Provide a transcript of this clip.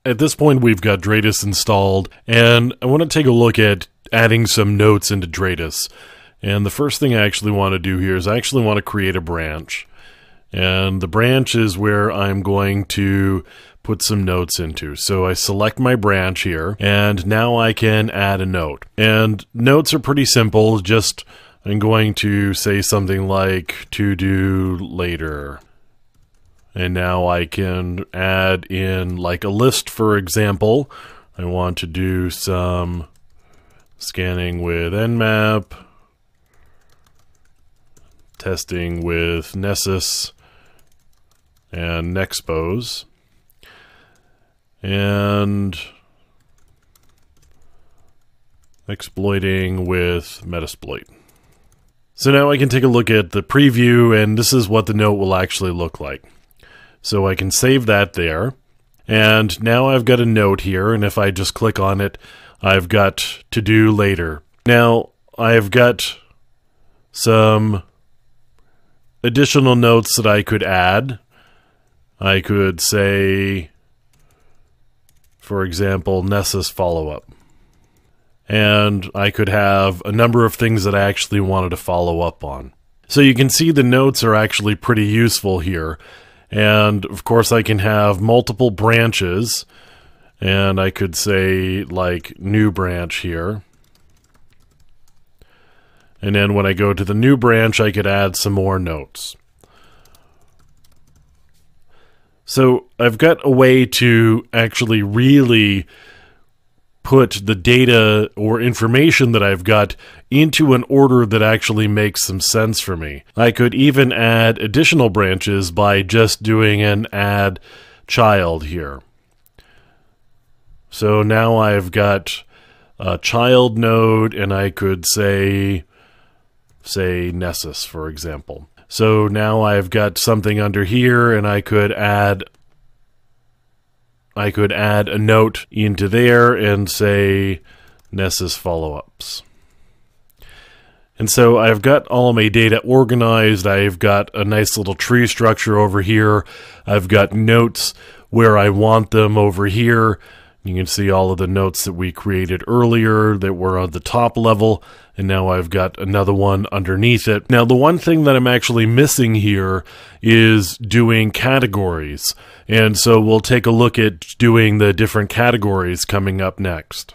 At this point, we've got Dratus installed, and I want to take a look at adding some notes into Dratus. And the first thing I actually want to do here is I actually want to create a branch. And the branch is where I'm going to put some notes into. So I select my branch here, and now I can add a note. And notes are pretty simple, just I'm going to say something like, to do later. And now I can add in like a list, for example. I want to do some scanning with Nmap, testing with Nessus and Nexpose, and exploiting with Metasploit. So now I can take a look at the preview, and this is what the note will actually look like. So I can save that there, and now I've got a note here, and if I just click on it, I've got to do later. Now, I've got some additional notes that I could add. I could say, for example, Nessus follow-up. And I could have a number of things that I actually wanted to follow up on. So you can see the notes are actually pretty useful here. And of course I can have multiple branches, and I could say like new branch here. And then when I go to the new branch, I could add some more notes. So I've got a way to actually really put the data or information that I've got into an order that actually makes some sense for me. I could even add additional branches by just doing an add child here. So now I've got a child node, and I could say Nessus, for example. So now I've got something under here, and I could add a note into there and say Nessus follow-ups. And so I've got all of my data organized. I've got a nice little tree structure over here. I've got notes where I want them over here. You can see all of the notes that we created earlier that were on the top level, and now I've got another one underneath it. Now, the one thing that I'm actually missing here is doing categories, and so we'll take a look at doing the different categories coming up next.